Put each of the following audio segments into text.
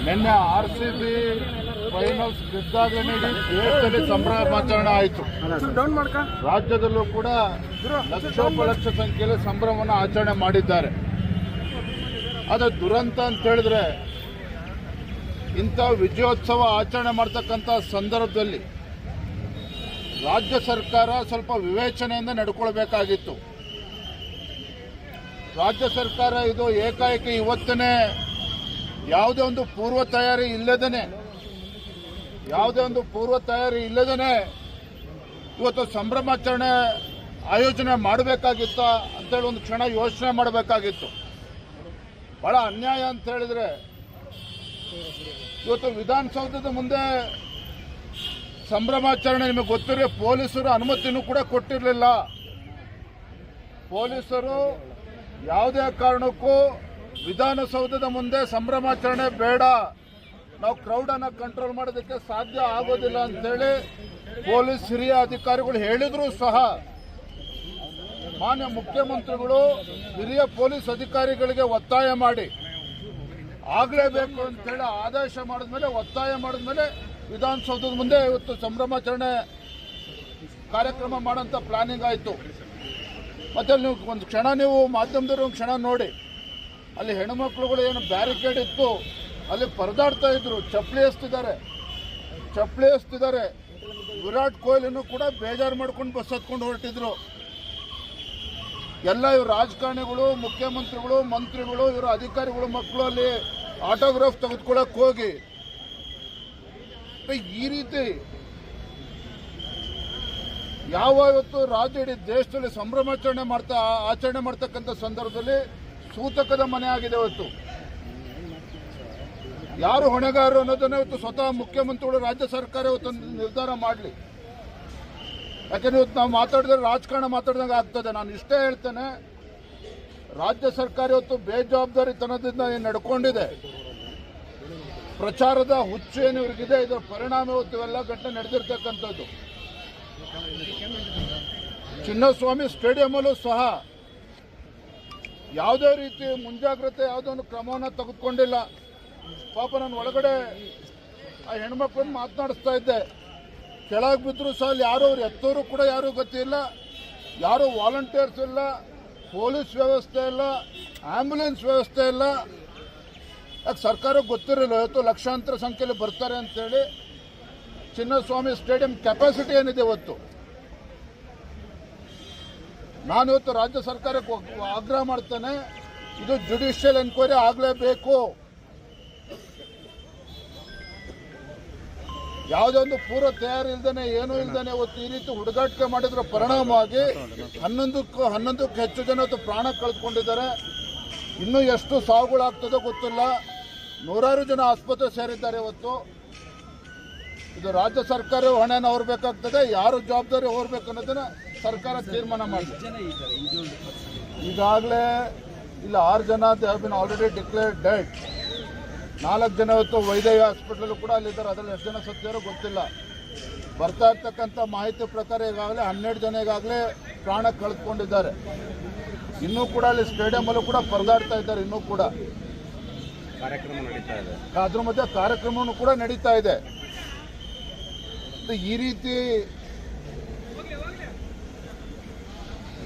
ನಿನ್ನೆ RCB finals ಗೆದ್ದಾಗಲೇ ದೇಶದಲ್ಲಿ ಸಂಭ್ರಮಾಚರಣೆ ಆಯಿತು. ರಾಜ್ಯದಲ್ಲೂ ಕೂಡ ಲಕ್ಷೋಪಲಕ್ಷ ಸಂಖ್ಯೆಯಲ್ಲಿ ಸಂಭ್ರಮವನ್ನು ಆಚರಣೆ ಮಾಡಿದ್ದಾರೆ. ಅದು ದುರಂತ ಅಂತ ಹೇಳಿದ್ರೆ, ಇಂಥ ವಿಜಯೋತ್ಸವ ಆಚರಣೆ ಮಾಡ್ತಕ್ಕಂಥ ಸಂದರ್ಭದಲ್ಲಿ ರಾಜ್ಯ ಸರ್ಕಾರ ಸ್ವಲ್ಪ ವಿವೇಚನೆಯಿಂದ ನಡ್ಕೊಳ್ಬೇಕಾಗಿತ್ತು. ರಾಜ್ಯ ಸರ್ಕಾರ ಇದು ಏಕಾಏಕಿ ಇವತ್ತನೇ ಯಾವುದೇ ಒಂದು ಪೂರ್ವ ತಯಾರಿ ಇಲ್ಲದೇನೆ ಇವತ್ತು ಸಂಭ್ರಮಾಚರಣೆ ಆಯೋಜನೆ ಮಾಡಬೇಕಾಗಿತ್ತ ಅಂತೇಳಿ ಒಂದು ಕ್ಷಣ ಯೋಚನೆ ಮಾಡಬೇಕಾಗಿತ್ತು. ಬಹಳ ಅನ್ಯಾಯ ಅಂತ ಹೇಳಿದ್ರೆ, ಇವತ್ತು ವಿಧಾನಸೌಧದ ಮುಂದೆ ಸಂಭ್ರಮಾಚರಣೆ ನಿಮಗೆ ಗೊತ್ತಿರೋ ಪೊಲೀಸರು ಅನುಮತಿನೂ ಕೂಡ ಕೊಟ್ಟಿರಲಿಲ್ಲ. ಪೊಲೀಸರು ಯಾವುದೇ ಕಾರಣಕ್ಕೂ ವಿಧಾನಸೌಧದ ಮುಂದೆ ಸಂಭ್ರಮಾಚರಣೆ ಬೇಡ, ನಾವು ಕ್ರೌಡನ್ನು ಕಂಟ್ರೋಲ್ ಮಾಡೋದಕ್ಕೆ ಸಾಧ್ಯ ಆಗೋದಿಲ್ಲ ಅಂತೇಳಿ ಪೊಲೀಸ್ ಹಿರಿಯ ಅಧಿಕಾರಿಗಳು ಹೇಳಿದ್ರು ಸಹ ಮಾನ್ಯ ಮುಖ್ಯಮಂತ್ರಿಗಳು ಹಿರಿಯ ಪೊಲೀಸ್ ಅಧಿಕಾರಿಗಳಿಗೆ ಒತ್ತಾಯ ಮಾಡಿ ಆಗಲೇಬೇಕು ಅಂತೇಳಿ ಆದೇಶ ಮಾಡಿದ್ಮೇಲೆ, ಒತ್ತಾಯ ಮಾಡಿದ್ಮೇಲೆ ವಿಧಾನಸೌಧದ ಮುಂದೆ ಇವತ್ತು ಸಂಭ್ರಮಾಚರಣೆ ಕಾರ್ಯಕ್ರಮ ಮಾಡೋಂಥ ಪ್ಲಾನಿಂಗ್ ಆಯಿತು. ಮತ್ತು ನೀವು ಒಂದು ಕ್ಷಣ ನೀವು ಮಾಧ್ಯಮದವರು ಒಂದು ಕ್ಷಣ ನೋಡಿ, ಅಲ್ಲಿ ಹೆಣ್ಣುಮಕ್ಳುಗಳು ಏನು ಬ್ಯಾರಿಕೇಡ್ ಇತ್ತು ಅಲ್ಲಿ ಪರದಾಡ್ತಾ ಇದ್ರು, ಚಪ್ಪಲಿ ಎಸ್ತಿದ್ದಾರೆ. ವಿರಾಟ್ ಕೊಹ್ಲಿನೂ ಕೂಡ ಬೇಜಾರು ಮಾಡ್ಕೊಂಡು ಬಸ್ ಹತ್ಕೊಂಡು ಹೊರಟಿದ್ರು. ಎಲ್ಲ ಇವರು ರಾಜಕಾರಣಿಗಳು, ಮುಖ್ಯಮಂತ್ರಿಗಳು, ಮಂತ್ರಿಗಳು, ಇವರ ಅಧಿಕಾರಿಗಳು ಮಕ್ಕಳು ಅಲ್ಲಿ ಆಟೋಗ್ರಾಫ್ ತೆಗೆದುಕೊಳ್ಳಕ್ಕೆ ಹೋಗಿ ಈ ರೀತಿ ಇವತ್ತು ರಾಜ್ಯ ಇಡೀ ದೇಶದಲ್ಲಿ ಸಂಭ್ರಮಾಚರಣೆ ಆಚರಣೆ ಮಾಡ್ತಕ್ಕಂಥ ಸಂದರ್ಭದಲ್ಲಿ ಸೂತಕದ ಮನೆ ಆಗಿದೆ. ಇವತ್ತು ಯಾರು ಹೊಣೆಗಾರರು ಅನ್ನೋದನ್ನ ಇವತ್ತು ಸ್ವತಃ ಮುಖ್ಯಮಂತ್ರಿಗಳು, ರಾಜ್ಯ ಸರ್ಕಾರ ಇವತ್ತು ನಿರ್ಧಾರ ಮಾಡಲಿ. ಯಾಕೆಂದ್ರೆ ಇವತ್ತು ನಾವು ಮಾತಾಡಿದ್ರೆ ರಾಜಕಾರಣ ಮಾತಾಡಿದಂಗೆ ಆಗ್ತದೆ. ನಾನು ಇಷ್ಟೇ ಹೇಳ್ತೇನೆ, ರಾಜ್ಯ ಸರ್ಕಾರ ಇವತ್ತು ಬೇಜವಾಬ್ದಾರಿತನದಿಂದ ಏನು ನಡ್ಕೊಂಡಿದೆ, ಪ್ರಚಾರದ ಹುಚ್ಚು ಏನು ಇವ್ರಿಗಿದೆ, ಇದರ ಪರಿಣಾಮ ಇವತ್ತು ಇವೆಲ್ಲ ಘಟನೆ ನಡೆದಿರ್ತಕ್ಕಂಥದ್ದು. ಚಿನ್ನಸ್ವಾಮಿ ಸ್ಟೇಡಿಯಂಲ್ಲೂ ಸಹ ಯಾವುದೇ ರೀತಿ ಮುಂಜಾಗ್ರತೆ ಯಾವುದೊಂದು ಕ್ರಮವನ್ನು ತೆಗೆದುಕೊಂಡಿಲ್ಲ. ಪಾಪ ನಾನು ಒಳಗಡೆ ಆ ಹೆಣ್ಮಕ್ಳನ್ನು ಮಾತನಾಡಿಸ್ತಾ ಇದ್ದೆ, ಕೆಳಗೆ ಬಿದ್ದರೂ ಸಹ ಅಲ್ಲಿ ಯಾರು ಅವ್ರು ಎತ್ತೋರು ಕೂಡ ಯಾರೂ ಗೊತ್ತಿಲ್ಲ, ಯಾರು ವಾಲಂಟಿಯರ್ಸ್ ಇಲ್ಲ, ಪೊಲೀಸ್ ವ್ಯವಸ್ಥೆ ಇಲ್ಲ, ಆಂಬ್ಯುಲೆನ್ಸ್ ವ್ಯವಸ್ಥೆ ಇಲ್ಲ. ಯಾಕೆ ಸರ್ಕಾರಕ್ಕೆ ಗೊತ್ತಿರಲಿಲ್ಲ ಇವತ್ತು ಲಕ್ಷಾಂತರ ಸಂಖ್ಯೆಯಲ್ಲಿ ಬರ್ತಾರೆ ಅಂತೇಳಿ. ಚಿನ್ನಸ್ವಾಮಿ ಸ್ಟೇಡಿಯಂ ಕೆಪಾಸಿಟಿ ಏನಿದೆ ಇವತ್ತು. ನಾನು ಇವತ್ತು ರಾಜ್ಯ ಸರ್ಕಾರಕ್ಕೆ ಆಗ್ರಹ ಮಾಡ್ತೇನೆ, ಇದು ಜುಡಿಷಿಯಲ್ ಎನ್ಕ್ವೈರಿ ಆಗಲೇಬೇಕು. ಯಾವುದೇ ಒಂದು ಪೂರ್ವ ತಯಾರಿ ಇಲ್ದೇನೆ, ಏನೂ ಇಲ್ದೇನೆ ಇವತ್ತು ಈ ರೀತಿ ಹುಡುಗಾಟಿಕೆ ಮಾಡಿದ್ರ ಪರಿಣಾಮವಾಗಿ 11ಕ್ಕೂ ಹೆಚ್ಚು ಜನ ಇವತ್ತು ಪ್ರಾಣ ಕಳೆದುಕೊಂಡಿದ್ದಾರೆ. ಇನ್ನೂ ಎಷ್ಟು ಸಾವುಗಳಾಗ್ತದೋ ಗೊತ್ತಿಲ್ಲ. ನೂರಾರು ಜನ ಆಸ್ಪತ್ರೆ ಸೇರಿದ್ದಾರೆ. ಇವತ್ತು ಇದು ರಾಜ್ಯ ಸರ್ಕಾರ ಹೊಣೆನ ಹೊರಬೇಕಾಗ್ತದೆ. ಯಾರು ಜವಾಬ್ದಾರಿ ಹೊರಬೇಕು ಅನ್ನೋದನ್ನ ಸರ್ಕಾರ ತೀರ್ಮಾನ ಮಾಡಿ. ಈಗಾಗಲೇ ಇಲ್ಲಿ 6 ಜನ they have been already declared dead. 4 ಜನ ಇವತ್ತು ವೈದ್ಯ ಹಾಸ್ಪಿಟಲ್ ಕೂಡ ಅಲ್ಲಿದ್ದಾರೆ. ಅದರಲ್ಲಿ ಎಷ್ಟು ಜನ ಸತ್ತಿರೋ ಗೊತ್ತಿಲ್ಲ. ಬರ್ತಾ ಇರ್ತಕ್ಕಂಥ ಮಾಹಿತಿ ಪ್ರಕಾರ ಈಗಾಗಲೇ 12 ಜನ ಈಗಾಗಲೇ ಪ್ರಾಣ ಕಳೆದುಕೊಂಡಿದ್ದಾರೆ. ಇನ್ನೂ ಕೂಡ ಅಲ್ಲಿ ಸ್ಟೇಡಿಯಂಲ್ಲೂ ಕೂಡ ಪರದಾಡ್ತಾ ಇದ್ದಾರೆ. ಇನ್ನೂ ಕೂಡ ಕಾರ್ಯಕ್ರಮ ನಡೀತಾ ಇದೆ. ಅದ್ರ ಮಧ್ಯೆ ಕಾರ್ಯಕ್ರಮವೂ ಕೂಡ ನಡೀತಾ ಇದೆ. ಈ ರೀತಿ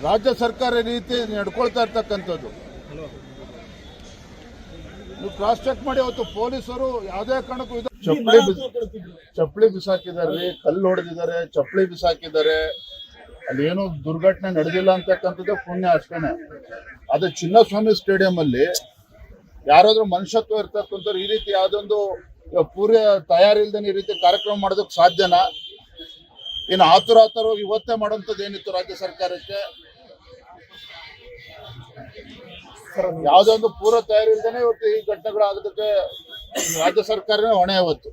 ರಾಜ್ಯ ಸರ್ಕಾರ ರೀತಿ ನಡ್ಕೊಳ್ತಾ ಇರ್ತಕ್ಕಂಥದ್ದು ನೀವು ಕ್ರಾಸ್ ಚೆಕ್ ಮಾಡಿ. ಅವತ್ತು ಪೊಲೀಸರು ಯಾವುದೇ ಕಾರಣಕ್ಕೂ ಚಪ್ಪಲಿ ಬಿಸಾಕಿದ್ದಾರೆ, ಕಲ್ಲು ಹೊಡೆದಿದ್ದಾರೆ, ಚಪ್ಪಲಿ ಬಿಸಾಕಿದ್ದಾರೆ. ಅಲ್ಲಿ ಏನೋ ದುರ್ಘಟನೆ ನಡೆದಿಲ್ಲ ಅಂತಕ್ಕಂಥದ್ದು ಪುಣ್ಯ ಅಷ್ಟೇನೆ. ಅದು ಚಿನ್ನಸ್ವಾಮಿ ಸ್ಟೇಡಿಯಂ ಅಲ್ಲಿ ಯಾರಾದ್ರೂ ಮನುಷ್ಯತ್ವ ಇರ್ತಕ್ಕಂಥವ್ರು ಈ ರೀತಿ ಯಾವುದೊಂದು ಪೂರ್ವ ತಯಾರಿ ಇಲ್ದೇನೆ ಈ ರೀತಿ ಕಾರ್ಯಕ್ರಮ ಮಾಡೋದಕ್ಕೆ ಸಾಧ್ಯನಾ? ಇನ್ನು ಆತುರಾತರವಾಗಿ ಇವತ್ತೇ ಮಾಡೋಂಥದ್ದು ಏನಿತ್ತು ರಾಜ್ಯ ಸರ್ಕಾರಕ್ಕೆ? ಯಾವುದೇ ಒಂದು ಪೂರ್ವ ತಯಾರಿ ಇಲ್ದೇನೆ ಇವತ್ತು ಈ ಘಟನೆಗಳು ಆಗೋದಕ್ಕೆ ರಾಜ್ಯ ಸರ್ಕಾರನೇ ಹೊಣೆ. ಇವತ್ತು